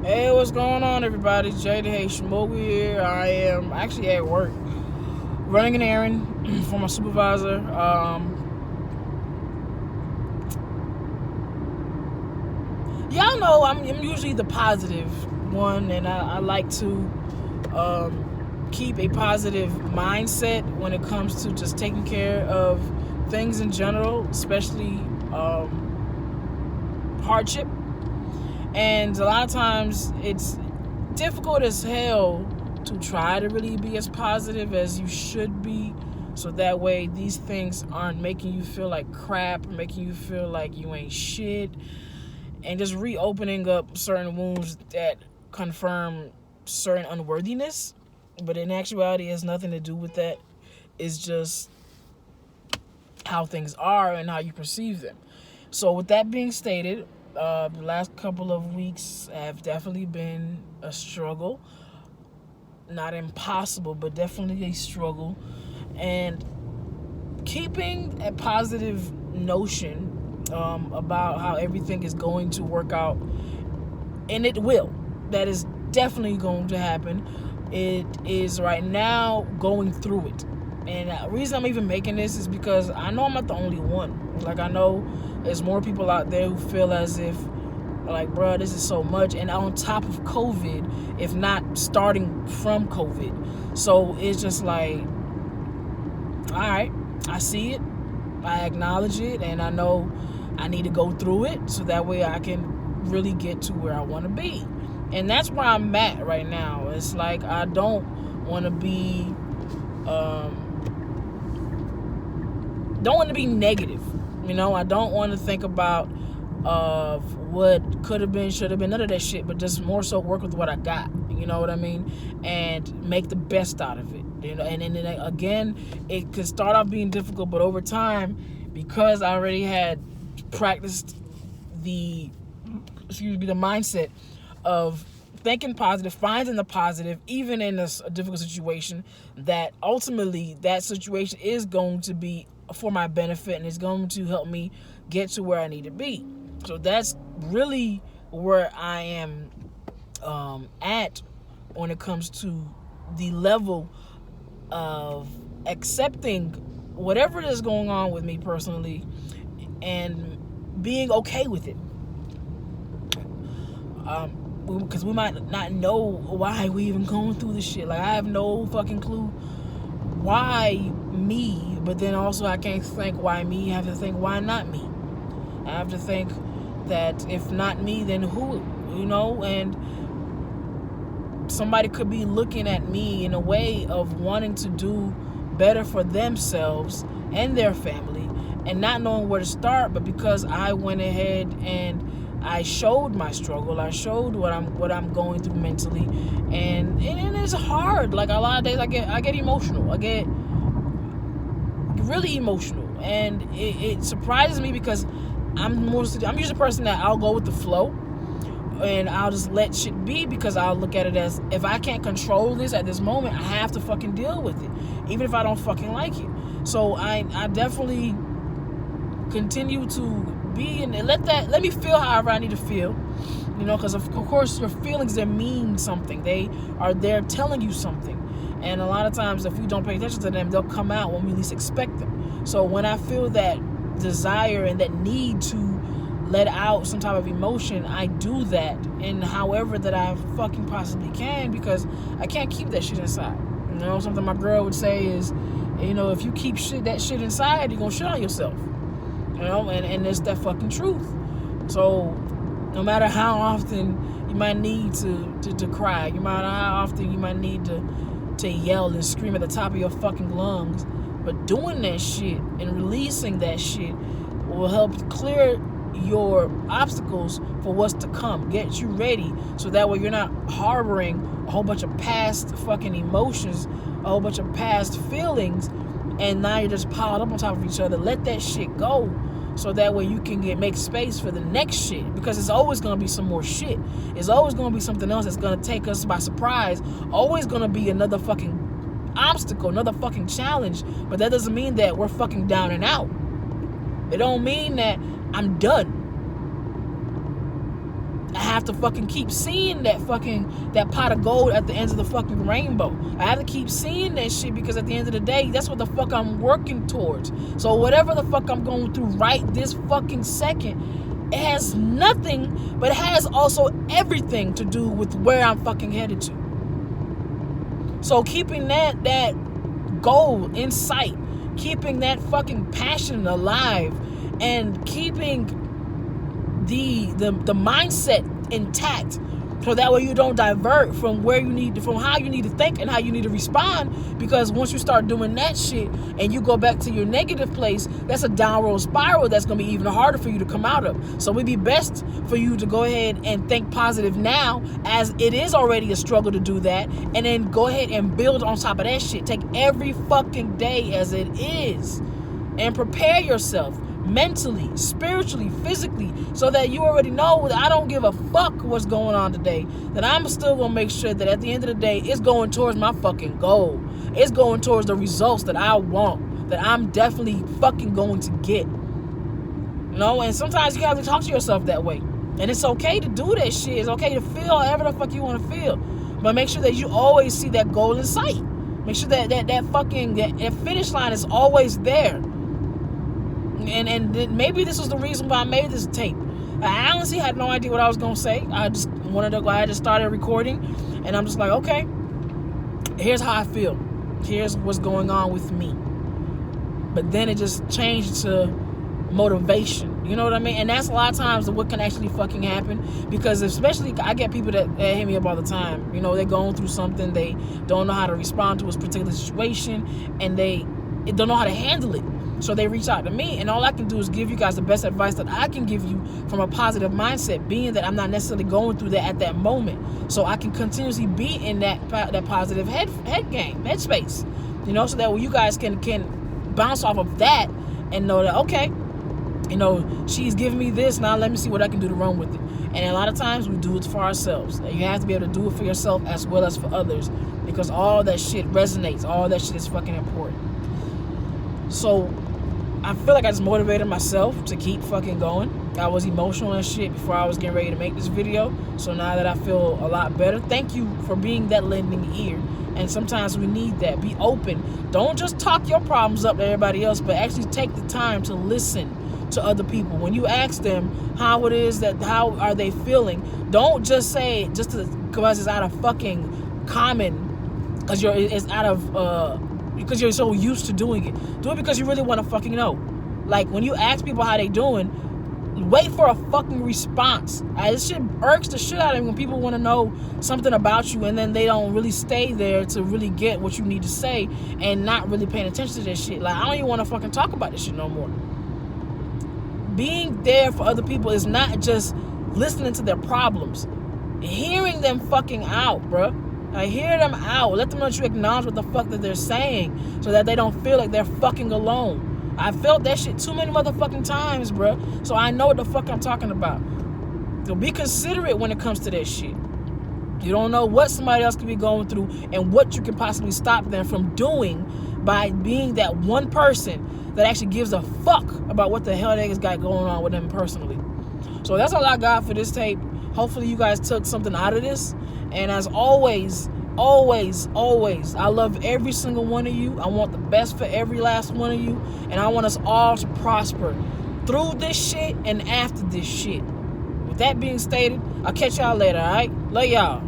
Hey, what's going on, everybody? Jay the Haitian Mogul here. I am actually at work, running an errand for my supervisor. Y'all know I'm usually the positive one, and I like to keep a positive mindset when it comes to just taking care of things in general, especially hardship. And a lot of times it's difficult as hell to try to really be as positive as you should be, so that way these things aren't making you feel like crap, making you feel like you ain't shit, and just reopening up certain wounds that confirm certain unworthiness. But in actuality, it has nothing to do with that. It's just how things are and how you perceive them. So with that being stated, the last couple of weeks have definitely been a struggle. Not impossible, but definitely a struggle. And keeping a positive notion about how everything is going to work out, and it will. That is definitely going to happen. It is right now going through it. And the reason I'm even making this is because I know I'm not the only one. Like, I know there's more people out there who feel as if, like, bruh, this is so much. And on top of COVID, if not starting from COVID. So it's just like, all right, I see it. I acknowledge it. And I know I need to go through it so that way I can really get to where I want to be. And that's where I'm at right now. It's like, I don't want to be negative. You know, I don't want to think about what could have been, should have been, none of that shit, but just more so work with what I got. You know what I mean? And make the best out of it. You know, and then again, it could start off being difficult, but over time, because I already had practiced the mindset of thinking positive, finding the positive, even in a difficult situation, that ultimately that situation is going to be for my benefit and it's going to help me get to where I need to be. So that's really where I am at when it comes to the level of accepting whatever is going on with me personally and being okay with it. Because we might not know why we even going through this shit. Like, I have no fucking clue why me, but then also I can't think why me. I have to think why not me. I have to think that if not me, then who, you know? And somebody could be looking at me in a way of wanting to do better for themselves and their family and not knowing where to start, but because I went ahead and I showed my struggle. I showed what I'm going through mentally, and it's hard. Like, a lot of days I get emotional. I get really emotional, and it surprises me because I'm usually a person that I'll go with the flow, and I'll just let shit be, because I'll look at it as, if I can't control this at this moment, I have to fucking deal with it, even if I don't fucking like it. So I definitely continue to be and let me feel however I need to feel, you know, because of course your feelings, they mean something. They are there telling you something, and a lot of times if we don't pay attention to them, they'll come out when we least expect them. So when I feel that desire and that need to let out some type of emotion, I do that in however that I fucking possibly can, because I can't keep that shit inside. You know, something my girl would say is, you know, if you keep that shit inside, you're gonna shit on yourself. You know, and it's that fucking truth. So no matter how often you might need to cry, no matter how often you might need to yell and scream at the top of your fucking lungs, but doing that shit and releasing that shit will help clear your obstacles for what's to come. Get you ready, so that way you're not harboring a whole bunch of past fucking emotions, a whole bunch of past feelings, and now you're just piled up on top of each other. Let that shit go, so that way you can make space for the next shit, because it's always going to be some more shit. It's always going to be something else that's going to take us by surprise. Always going to be another fucking obstacle, another fucking challenge. But that doesn't mean that we're fucking down and out. It don't mean that I'm done. I have to fucking keep seeing that pot of gold at the end of the fucking rainbow. I have to keep seeing that shit, because at the end of the day, that's what the fuck I'm working towards. So whatever the fuck I'm going through right this fucking second, it has nothing, but it has also everything to do with where I'm fucking headed to. So keeping that goal in sight, keeping that fucking passion alive, and keeping the mindset intact, so that way you don't divert from how you need to think and how you need to respond. Because once you start doing that shit and you go back to your negative place, that's a downward spiral that's going to be even harder for you to come out of. So it'd be best for you to go ahead and think positive now, as it is already a struggle to do that, and then go ahead and build on top of that shit. Take every fucking day as it is and prepare yourself mentally, spiritually, physically, so that you already know that I don't give a fuck what's going on today, that I'm still gonna make sure that at the end of the day, it's going towards my fucking goal. It's going towards the results that I want, that I'm definitely fucking going to get. You know, and sometimes you have to talk to yourself that way. And it's okay to do that shit. It's okay to feel however the fuck you want to feel. But make sure that you always see that goal in sight. Make sure that that finish line is always there. And maybe this was the reason why I made this tape. I honestly had no idea what I was going to say. I just started recording, and I'm just like, okay, here's how I feel. Here's what's going on with me. But then it just changed to motivation. You know what I mean? And that's a lot of times what can actually fucking happen, because especially I get people that hit me up all the time. You know, they're going through something, they don't know how to respond to a particular situation, and they don't know how to handle it. So they reach out to me, and all I can do is give you guys the best advice that I can give you from a positive mindset, being that I'm not necessarily going through that at that moment. So I can continuously be in that positive head space, you know, so that you guys can bounce off of that and know that, okay, you know, she's giving me this, now let me see what I can do to run with it. And a lot of times we do it for ourselves. You have to be able to do it for yourself as well as for others, because all that shit resonates. All that shit is fucking important. So I feel like I just motivated myself to keep fucking going. I was emotional and shit before I was getting ready to make this video. So now that I feel a lot better, thank you for being that lending ear. And sometimes we need that. Be open. Don't just talk your problems up to everybody else, but actually take the time to listen to other people. When you ask them how are they feeling, don't just say just because it's out of fucking common, because you're so used to doing it. Do it because you really want to fucking know. Like, when you ask people how they doing, wait for a fucking response. This shit irks the shit out of me when people want to know something about you and then they don't really stay there to really get what you need to say and not really paying attention to this shit. Like, I don't even want to fucking talk about this shit no more. Being there for other people is not just listening to their problems. Hearing them fucking out, bruh. Like, hear them out. Let them know that you acknowledge what the fuck that they're saying, so that they don't feel like they're fucking alone. I felt that shit too many motherfucking times, bro. So I know what the fuck I'm talking about. So be considerate when it comes to that shit. You don't know what somebody else could be going through and what you can possibly stop them from doing by being that one person that actually gives a fuck about what the hell they got going on with them personally. So that's all I got for this tape. Hopefully you guys took something out of this. And as always, always, I love every single one of you. I want the best for every last one of you. And I want us all to prosper through this shit and after this shit. With that being stated, I'll catch y'all later, alright? Love y'all.